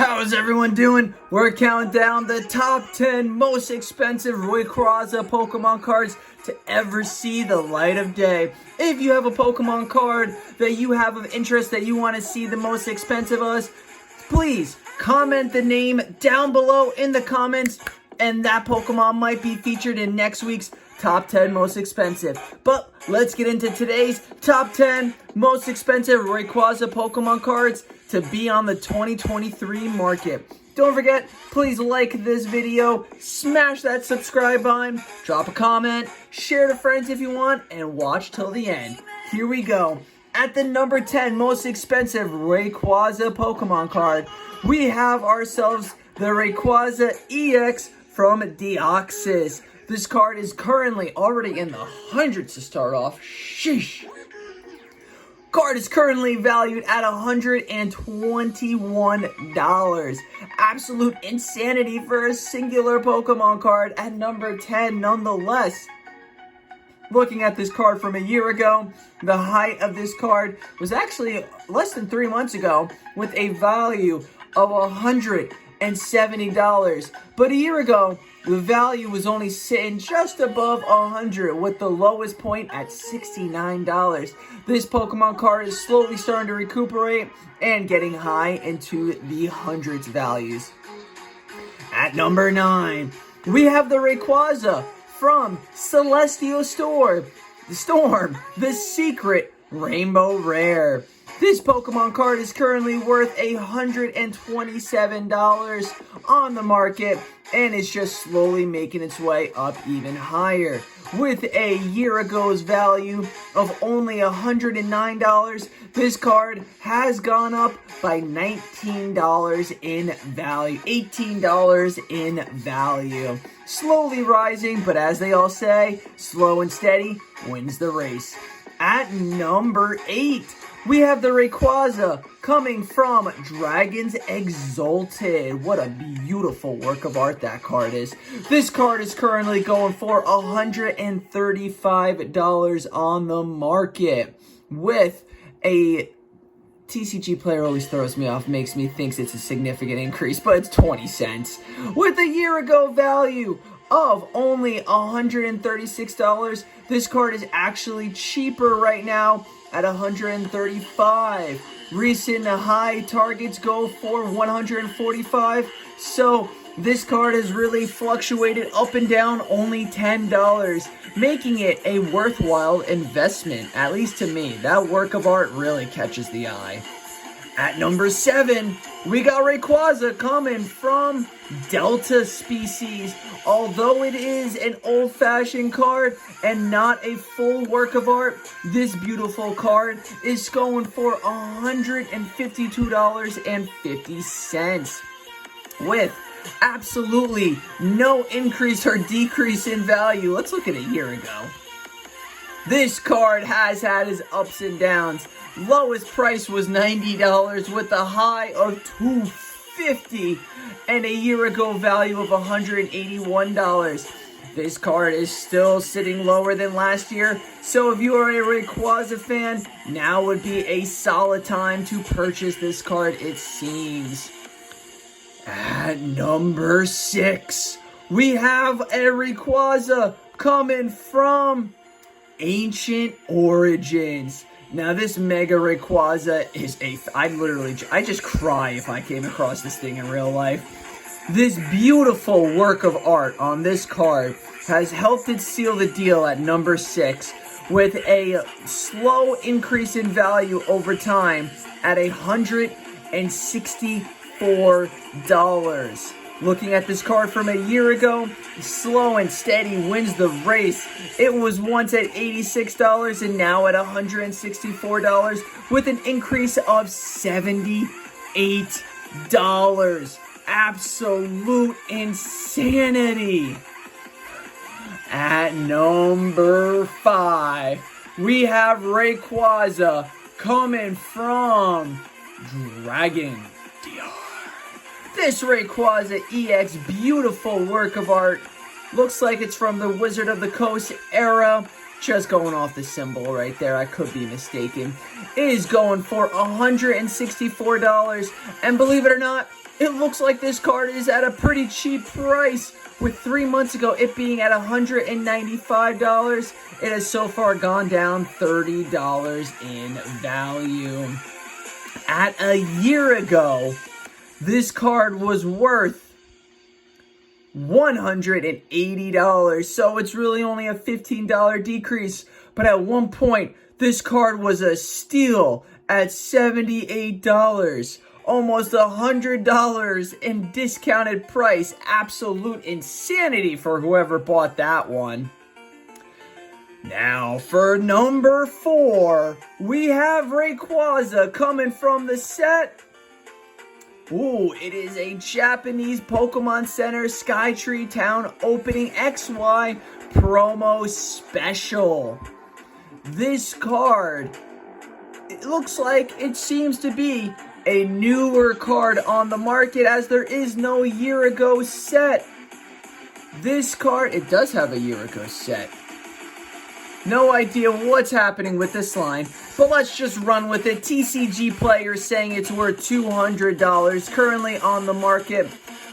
How's everyone doing? We're counting down the top 10 most expensive Rayquaza Pokemon cards to ever see the light of day. If you have a Pokemon card that you have of interest that you want to see the most expensive of, please comment the name down below in the comments, and that Pokemon might be featured in next week's top 10 most expensive. But let's get into today's top 10 most expensive Rayquaza Pokemon cards to be on the 2023 market. Don't forget, please like this video, smash that subscribe button, drop a comment, share to friends if you want, and watch till the end. Here we go. At the number 10 most expensive Rayquaza Pokemon card, we have ourselves the Rayquaza EX from Deoxys. This card is currently already in the hundreds to start off. Sheesh. Card is currently valued at $121. Absolute insanity for a singular Pokemon card at number 10 nonetheless. Looking at this card from a year ago, the height of this card was actually less than 3 months ago with a value of $170. But a year ago, the value was only sitting just above 100 with the lowest point at $69. This Pokemon card is slowly starting to recuperate and getting high into the hundreds values. At number 9, we have the Rayquaza from Celestial Storm, the secret Rainbow Rare. This Pokemon card is currently worth $127 on the market and is just slowly making its way up even higher. With a year ago's value of only $109, this card has gone up by $19 in value, $18 in value. Slowly rising, but as they all say, slow and steady wins the race. At number 8, we have the Rayquaza coming from Dragons Exalted. What a beautiful work of art that card is. This card is currently going for $135 on the market. With a TCG player always throws me off, makes me think it's a significant increase, but it's 20 cents. With a year ago value of only $136, this card is actually cheaper right now at $135. Recent high targets go for $145, so this card has really fluctuated up and down only $10, making it a worthwhile investment, at least to me. That work of art really catches the eye. At number 7, we got Rayquaza coming from Delta Species. Although it is an old-fashioned card and not a full work of art, this beautiful card is going for $152.50. With absolutely no increase or decrease in value. Let's look at a year ago. This card has had its ups and downs. Lowest price was $90 with a high of $250 and a year ago value of $181. This card is still sitting lower than last year, so if you are a Rayquaza fan, now would be a solid time to purchase this card, it seems. At number 6, we have a Rayquaza coming from Ancient Origins. Now this Mega Rayquaza is I just cry if I came across this thing in real life. This beautiful work of art on this card has helped it seal the deal at number 6 with a slow increase in value over time at $164. Looking at this card from a year ago, slow and steady wins the race. It was once at $86 and now at $164 with an increase of $78. Absolute insanity. At number 5, we have Rayquaza coming from Dragon. This Rayquaza EX, beautiful work of art. Looks like it's from the Wizard of the Coast era. just going off the symbol right there, I could be mistaken, is going for $164. And believe it or not, it looks like this card is at a pretty cheap price, with 3 months ago it being at $195. It has so far gone down $30 in value. At a year ago, this card was worth $180, so it's really only a $15 decrease. But at one point, this card was a steal at $78. Almost $100 in discounted price. Absolute insanity for whoever bought that one. Now for number 4, we have Rayquaza coming from the set. Ooh, it is a Japanese Pokemon Center Skytree Town Opening XY promo special. This card, it looks like it seems to be a newer card on the market, as there is no year ago set. This card, it does have a year ago set. No idea what's happening with this line, but let's just run with it. TCG players saying it's worth $200, currently on the market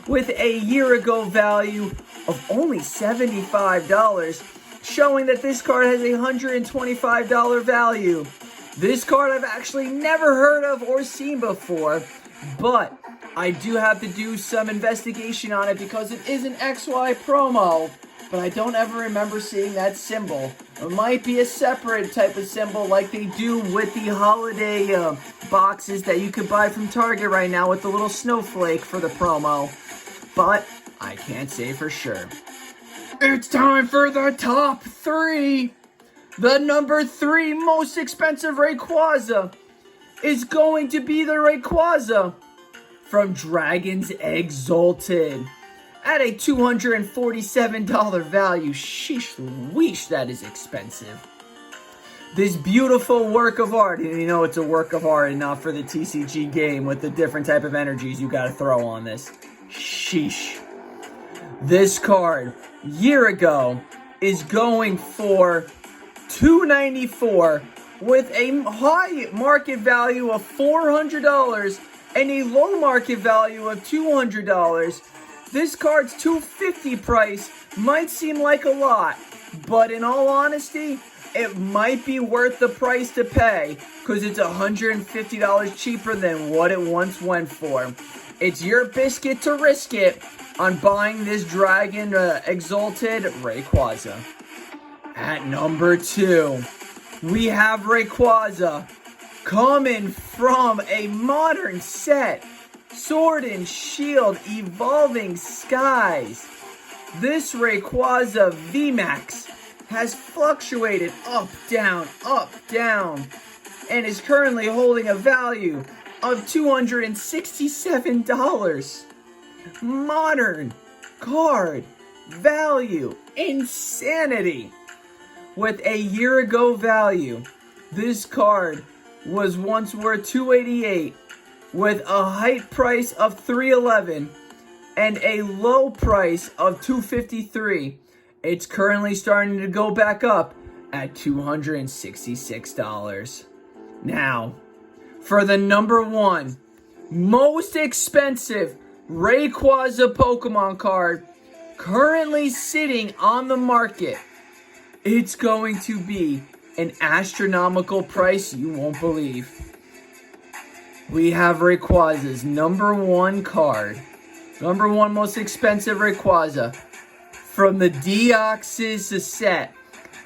with a year ago value of only $75, showing that this card has a $125 value. This card I've actually never heard of or seen before, but I do have to do some investigation on it because it is an XY promo, but I don't ever remember seeing that symbol. It might be a separate type of symbol like they do with the holiday boxes that you could buy from Target right now with the little snowflake for the promo, but I can't say for sure. It's time for the top 3. The number 3 most expensive Rayquaza is going to be the Rayquaza from Dragon's Exalted at a $247 value. Sheesh Louise, that is expensive. This beautiful work of art, and you know it's a work of art and not for the TCG game with the different type of energies you gotta throw on this. Sheesh. This card, year ago, is going for $294 with a high market value of $400 and a low market value of $200. This card's $250 price might seem like a lot, but in all honesty, it might be worth the price to pay because it's $150 cheaper than what it once went for. It's your biscuit to risk it on buying this Dragon Exalted Rayquaza. At number 2, we have Rayquaza coming from a modern set, Sword and Shield Evolving Skies. This Rayquaza VMAX has fluctuated up, down, and is currently holding a value of $267. Modern card value. Insanity. With a year ago value, this card was once worth $288 with a height price of $311 and a low price of $253. It's currently starting to go back up at $266. Now, for the number 1 most expensive Rayquaza Pokemon card currently sitting on the market, it's going to be an astronomical price you won't believe. We have Rayquaza's number 1 card, number 1 most expensive Rayquaza from the Deoxys set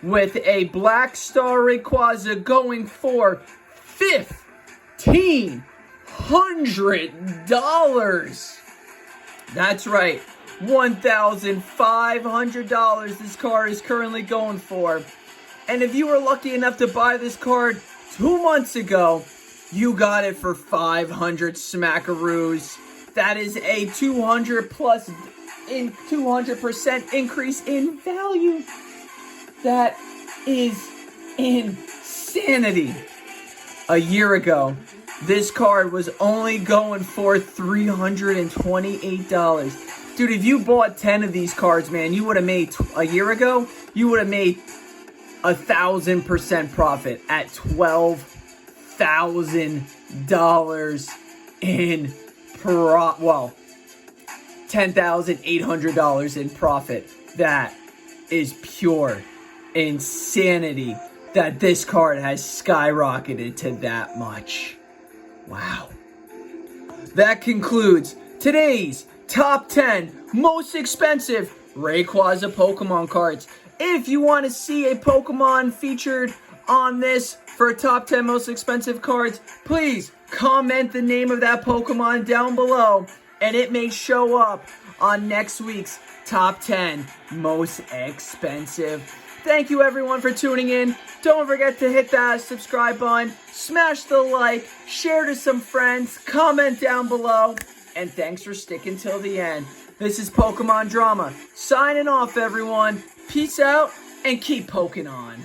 with a Black Star Rayquaza going for $1,500. That's right, $1,500 this card is currently going for. And if you were lucky enough to buy this card 2 months ago, you got it for 500 smackaroos. That is a 200% increase in value. That is insanity. A year ago, this card was only going for $328. Dude, if you bought 10 of these cards, man, you would have made, a year ago, you would have made 1,000% profit at $12,000 in $10,800 in profit. That is pure insanity that this card has skyrocketed to that much. Wow. That concludes today's top 10 most expensive Rayquaza Pokemon cards. If you want to see a Pokemon featured on this for top 10 most expensive cards, please comment the name of that Pokemon down below, and it may show up on next week's top 10 most expensive. Thank you everyone for tuning in. Don't forget to hit that subscribe button, smash the like, share to some friends, comment down below, and thanks for sticking till the end. This is Pokemon Drama, signing off everyone. Peace out and keep poking on.